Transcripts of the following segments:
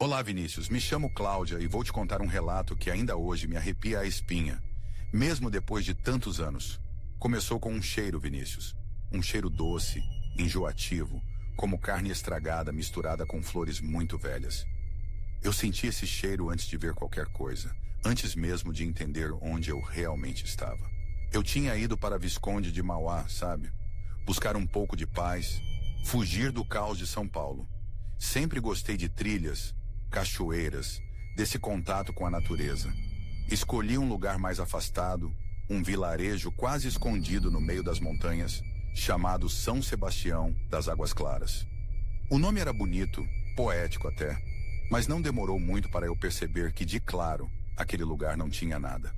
Olá, Vinícius. Me chamo Cláudia e vou te contar um relato que ainda hoje me arrepia a espinha, mesmo depois de tantos anos. Começou com um cheiro, Vinícius. Um cheiro doce, enjoativo, como carne estragada misturada com flores muito velhas. Eu senti esse cheiro antes de ver qualquer coisa, antes mesmo de entender onde eu realmente estava. Eu tinha ido para Visconde de Mauá, sabe? Buscar um pouco de paz, fugir do caos de São Paulo. Sempre gostei de trilhas, cachoeiras, desse contato com a natureza. Escolhi um lugar mais afastado, um vilarejo quase escondido no meio das montanhas, chamado São Sebastião das Águas Claras. O nome era bonito, poético até, mas não demorou muito para eu perceber que, de claro, aquele lugar não tinha nada.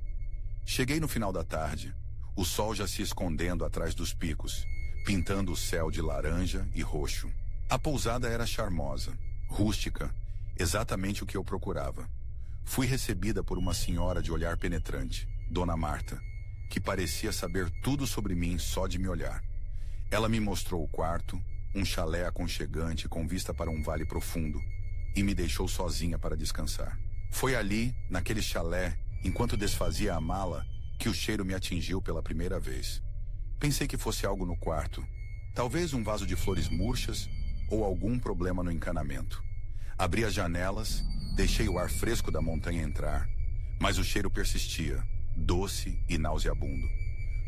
Cheguei no final da tarde, o sol já se escondendo atrás dos picos, pintando o céu de laranja e roxo. A pousada era charmosa, rústica, exatamente o que eu procurava. Fui recebida por uma senhora de olhar penetrante, Dona Marta, que parecia saber tudo sobre mim só de me olhar. Ela me mostrou o quarto, um chalé aconchegante com vista para um vale profundo, e me deixou sozinha para descansar. Foi ali, naquele chalé, enquanto desfazia a mala, que o cheiro me atingiu pela primeira vez. Pensei que fosse algo no quarto, talvez um vaso de flores murchas ou algum problema no encanamento. Abri as janelas, deixei o ar fresco da montanha entrar, mas o cheiro persistia, doce e nauseabundo.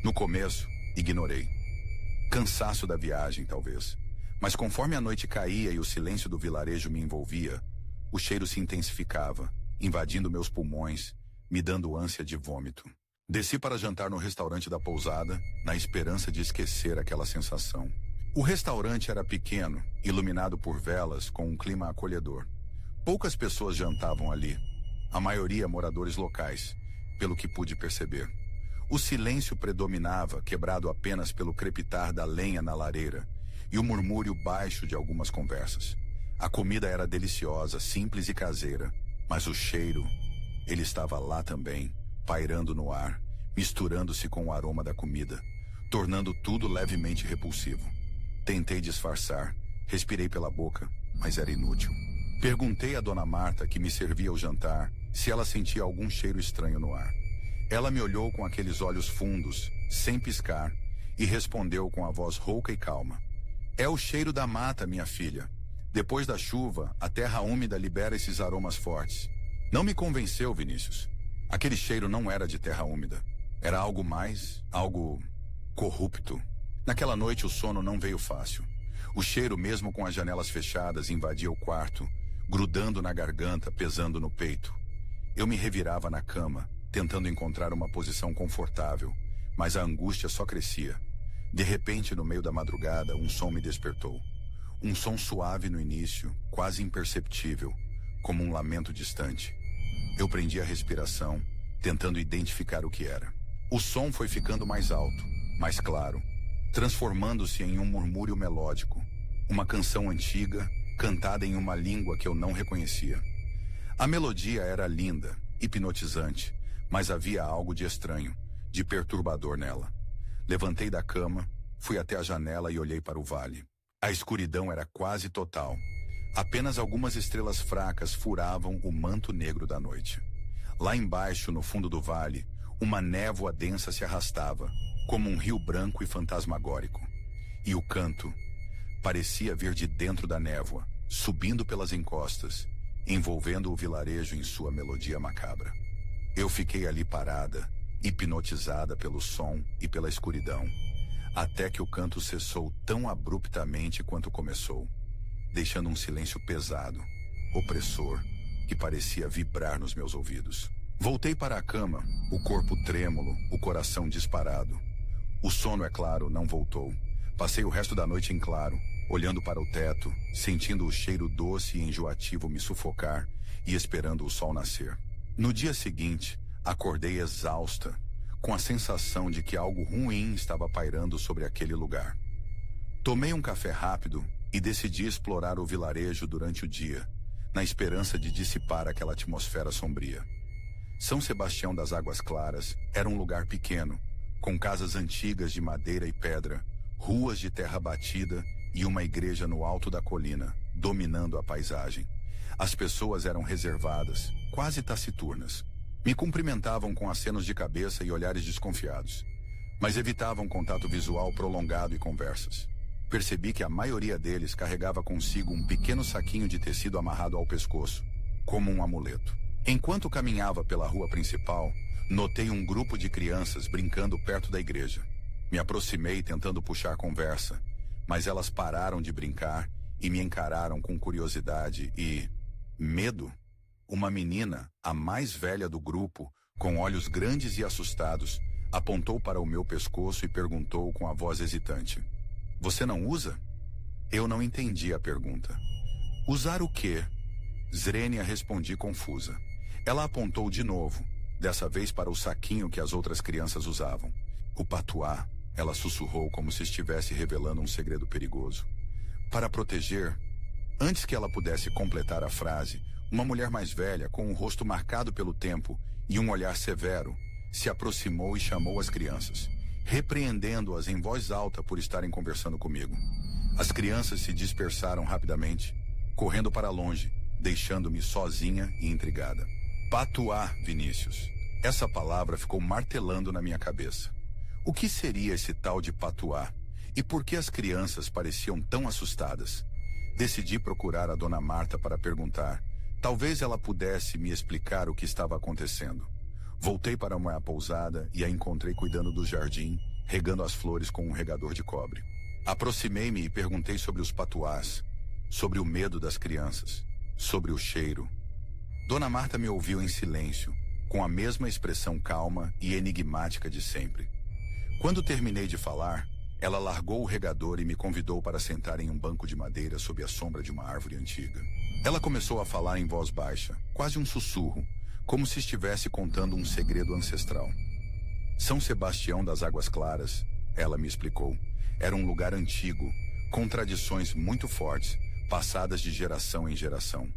No começo, ignorei. Cansaço da viagem, talvez. Mas conforme a noite caía e o silêncio do vilarejo me envolvia, o cheiro se intensificava, invadindo meus pulmões, me dando ânsia de vômito. Desci para jantar no restaurante da pousada, na esperança de esquecer aquela sensação. O restaurante era pequeno, iluminado por velas, com um clima acolhedor. Poucas pessoas jantavam ali, a maioria moradores locais, pelo que pude perceber. O silêncio predominava, quebrado apenas pelo crepitar da lenha na lareira e o murmúrio baixo de algumas conversas. A comida era deliciosa, simples e caseira, mas o cheiro, ele estava lá também, pairando no ar, misturando-se com o aroma da comida, tornando tudo levemente repulsivo. Tentei disfarçar, respirei pela boca, mas era inútil. Perguntei à Dona Marta, que me servia o jantar, se ela sentia algum cheiro estranho no ar. Ela me olhou com aqueles olhos fundos, sem piscar, e respondeu com a voz rouca e calma. É o cheiro da mata, minha filha. Depois da chuva, a terra úmida libera esses aromas fortes. Não me convenceu, Vinícius. Aquele cheiro não era de terra úmida. Era algo mais, algo corrupto. Naquela noite o sono não veio fácil. O cheiro, mesmo com as janelas fechadas, invadia o quarto, grudando na garganta, pesando no peito. Eu me revirava na cama, tentando encontrar uma posição confortável, mas a angústia só crescia. De repente, no meio da madrugada, um som me despertou. Um som suave no início, quase imperceptível, como um lamento distante. Eu prendi a respiração, tentando identificar o que era. O som foi ficando mais alto, mais claro, transformando-se em um murmúrio melódico, uma canção antiga, cantada em uma língua que eu não reconhecia. A melodia era linda, hipnotizante, mas havia algo de estranho, de perturbador nela. Levantei da cama, fui até a janela e olhei para o vale. A escuridão era quase total. Apenas algumas estrelas fracas furavam o manto negro da noite. Lá embaixo, no fundo do vale, uma névoa densa se arrastava, como um rio branco e fantasmagórico. E o canto parecia vir de dentro da névoa, subindo pelas encostas, envolvendo o vilarejo em sua melodia macabra. Eu fiquei ali parada, hipnotizada pelo som e pela escuridão, até que o canto cessou tão abruptamente quanto começou, deixando um silêncio pesado, opressor, que parecia vibrar nos meus ouvidos. Voltei para a cama, o corpo trêmulo, o coração disparado. O sono, é claro, não voltou. Passei o resto da noite em claro, olhando para o teto, sentindo o cheiro doce e enjoativo me sufocar e esperando o sol nascer. No dia seguinte, acordei exausta, com a sensação de que algo ruim estava pairando sobre aquele lugar. Tomei um café rápido e decidi explorar o vilarejo durante o dia, na esperança de dissipar aquela atmosfera sombria. São Sebastião das Águas Claras era um lugar pequeno, com casas antigas de madeira e pedra, ruas de terra batida e uma igreja no alto da colina, dominando a paisagem. As pessoas eram reservadas, quase taciturnas. Me cumprimentavam com acenos de cabeça e olhares desconfiados, mas evitavam contato visual prolongado e conversas. Percebi que a maioria deles carregava consigo um pequeno saquinho de tecido amarrado ao pescoço, como um amuleto. Enquanto caminhava pela rua principal, notei um grupo de crianças brincando perto da igreja. Me aproximei tentando puxar conversa, mas elas pararam de brincar e me encararam com curiosidade e medo. Uma menina, a mais velha do grupo, com olhos grandes e assustados, apontou para o meu pescoço e perguntou com a voz hesitante: "Você não usa?" Eu não entendi a pergunta. "Usar o quê?" Zrenia, respondi confusa. Ela apontou de novo, dessa vez para o saquinho que as outras crianças usavam. "O patuá", ela sussurrou como se estivesse revelando um segredo perigoso. "Para proteger." Antes que ela pudesse completar a frase, uma mulher mais velha, com o rosto marcado pelo tempo e um olhar severo, se aproximou e chamou as crianças, repreendendo-as em voz alta por estarem conversando comigo. As crianças se dispersaram rapidamente, correndo para longe, deixando-me sozinha e intrigada. Patuá, Vinícius. Essa palavra ficou martelando na minha cabeça. O que seria esse tal de patuá? E por que as crianças pareciam tão assustadas? Decidi procurar a Dona Marta para perguntar. Talvez ela pudesse me explicar o que estava acontecendo. Voltei para uma pousada e a encontrei cuidando do jardim, regando as flores com um regador de cobre. Aproximei-me e perguntei sobre os patuás, sobre o medo das crianças, sobre o cheiro. Dona Marta me ouviu em silêncio, com a mesma expressão calma e enigmática de sempre. Quando terminei de falar, ela largou o regador e me convidou para sentar em um banco de madeira sob a sombra de uma árvore antiga. Ela começou a falar em voz baixa, quase um sussurro, como se estivesse contando um segredo ancestral. São Sebastião das Águas Claras, ela me explicou, era um lugar antigo, com tradições muito fortes, passadas de geração em geração.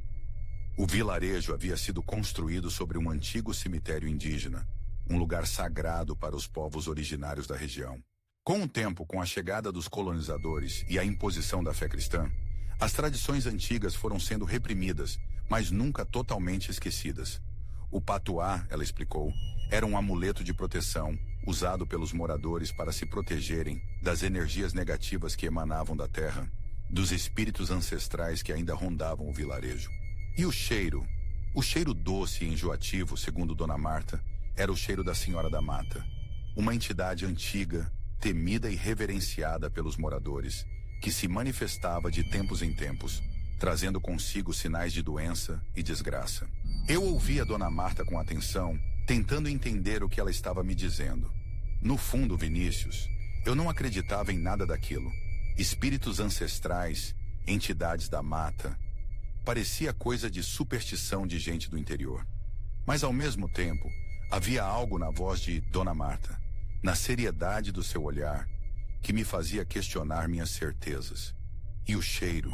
O vilarejo havia sido construído sobre um antigo cemitério indígena, um lugar sagrado para os povos originários da região. Com o tempo, com a chegada dos colonizadores e a imposição da fé cristã, as tradições antigas foram sendo reprimidas, mas nunca totalmente esquecidas. O patuá, ela explicou, era um amuleto de proteção, usado pelos moradores para se protegerem das energias negativas que emanavam da terra, dos espíritos ancestrais que ainda rondavam o vilarejo. E o cheiro doce e enjoativo, segundo Dona Marta, era o cheiro da Senhora da Mata, uma entidade antiga, temida e reverenciada pelos moradores, que se manifestava de tempos em tempos, trazendo consigo sinais de doença e desgraça. Eu ouvia Dona Marta com atenção, tentando entender o que ela estava me dizendo. No fundo, Vinícius, eu não acreditava em nada daquilo. Espíritos ancestrais, entidades da mata, parecia coisa de superstição de gente do interior. Mas ao mesmo tempo, havia algo na voz de Dona Marta, na seriedade do seu olhar, que me fazia questionar minhas certezas. E o cheiro,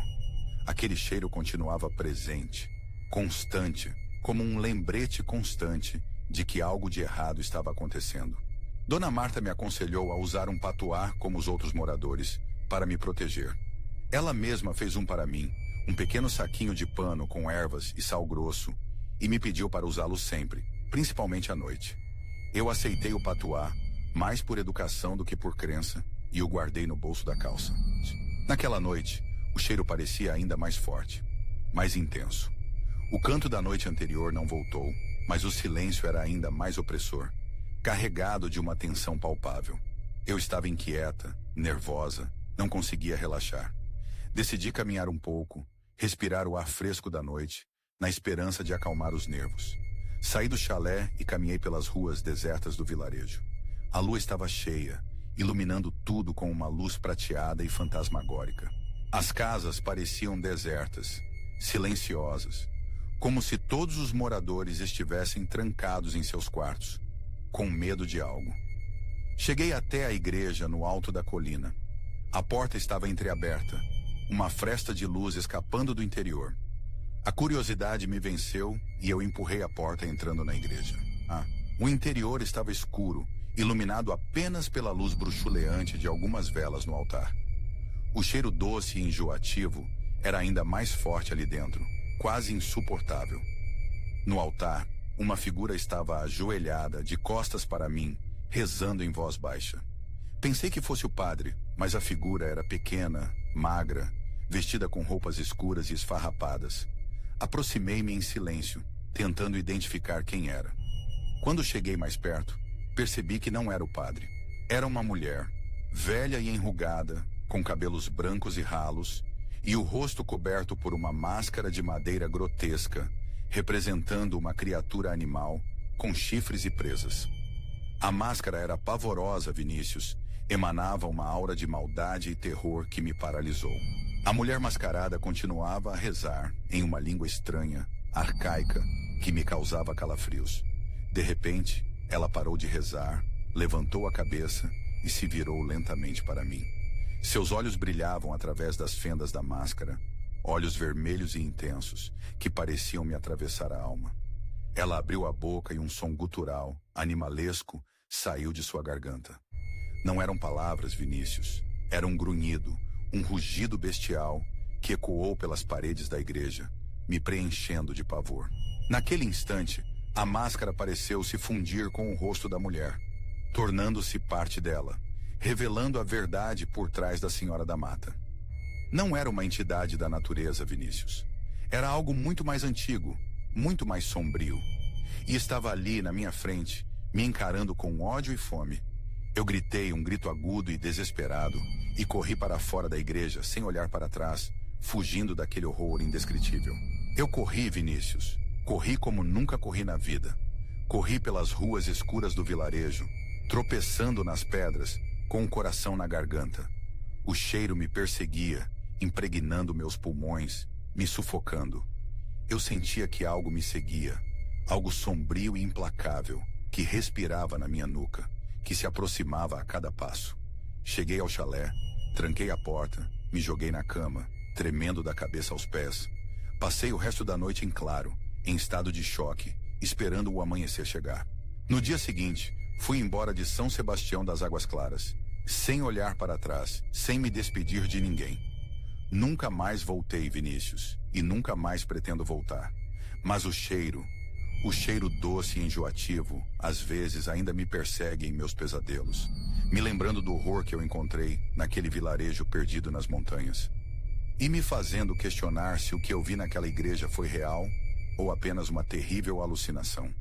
aquele cheiro continuava presente, constante, como um lembrete constante de que algo de errado estava acontecendo. Dona Marta me aconselhou a usar um patuá como os outros moradores, para me proteger. Ela mesma fez um para mim, um pequeno saquinho de pano com ervas e sal grosso, e me pediu para usá-lo sempre, principalmente à noite. Eu aceitei o patuá, mais por educação do que por crença, e o guardei no bolso da calça. Naquela noite, o cheiro parecia ainda mais forte, mais intenso. O canto da noite anterior não voltou, mas o silêncio era ainda mais opressor, carregado de uma tensão palpável. Eu estava inquieta, nervosa, não conseguia relaxar. Decidi caminhar um pouco, respirar o ar fresco da noite, na esperança de acalmar os nervos. Saí do chalé e caminhei pelas ruas desertas do vilarejo. A lua estava cheia, iluminando tudo com uma luz prateada e fantasmagórica. As casas pareciam desertas, silenciosas, como se todos os moradores estivessem trancados em seus quartos, com medo de algo. Cheguei até a igreja no alto da colina. A porta estava entreaberta, uma fresta de luz escapando do interior. A curiosidade me venceu e eu empurrei a porta entrando na igreja. O interior estava escuro, iluminado apenas pela luz bruxuleante de algumas velas no altar. O cheiro doce e enjoativo era ainda mais forte ali dentro, quase insuportável. No altar, uma figura estava ajoelhada, de costas para mim, rezando em voz baixa. Pensei que fosse o padre, mas a figura era pequena, magra, vestida com roupas escuras e esfarrapadas. Aproximei-me em silêncio, tentando identificar quem era. Quando cheguei mais perto, percebi que não era o padre. Era uma mulher, velha e enrugada, com cabelos brancos e ralos, e o rosto coberto por uma máscara de madeira grotesca, representando uma criatura animal com chifres e presas. A máscara era pavorosa, Vinícius, emanava uma aura de maldade e terror que me paralisou. A mulher mascarada continuava a rezar em uma língua estranha, arcaica, que me causava calafrios. De repente, ela parou de rezar, levantou a cabeça e se virou lentamente para mim. Seus olhos brilhavam através das fendas da máscara, olhos vermelhos e intensos, que pareciam me atravessar a alma. Ela abriu a boca e um som gutural, animalesco, saiu de sua garganta. Não eram palavras, Vinícius. Era um grunhido, um rugido bestial, que ecoou pelas paredes da igreja, me preenchendo de pavor. Naquele instante, a máscara pareceu se fundir com o rosto da mulher, tornando-se parte dela, revelando a verdade por trás da Senhora da Mata. Não era uma entidade da natureza, Vinícius. Era algo muito mais antigo, muito mais sombrio. E estava ali, na minha frente, me encarando com ódio e fome. Eu gritei um grito agudo e desesperado e corri para fora da igreja, sem olhar para trás, fugindo daquele horror indescritível. Eu corri, Vinícius. Corri como nunca corri na vida. Corri pelas ruas escuras do vilarejo, tropeçando nas pedras, com o coração na garganta. O cheiro me perseguia, impregnando meus pulmões, me sufocando. Eu sentia que algo me seguia, algo sombrio e implacável, que respirava na minha nuca, que se aproximava a cada passo. Cheguei ao chalé, tranquei a porta, me joguei na cama, tremendo da cabeça aos pés. Passei o resto da noite em claro, em estado de choque, esperando o amanhecer chegar. No dia seguinte, fui embora de São Sebastião das Águas Claras, sem olhar para trás, sem me despedir de ninguém. Nunca mais voltei, Vinícius, e nunca mais pretendo voltar. Mas o cheiro doce e enjoativo, às vezes ainda me persegue em meus pesadelos, me lembrando do horror que eu encontrei naquele vilarejo perdido nas montanhas. E me fazendo questionar se o que eu vi naquela igreja foi real ou apenas uma terrível alucinação.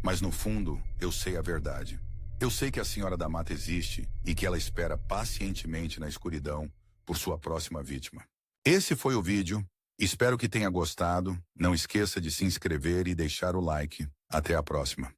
Mas no fundo, eu sei a verdade. Eu sei que a Senhora da Mata existe e que ela espera pacientemente na escuridão por sua próxima vítima. Esse foi o vídeo. Espero que tenha gostado. Não esqueça de se inscrever e deixar o like. Até a próxima.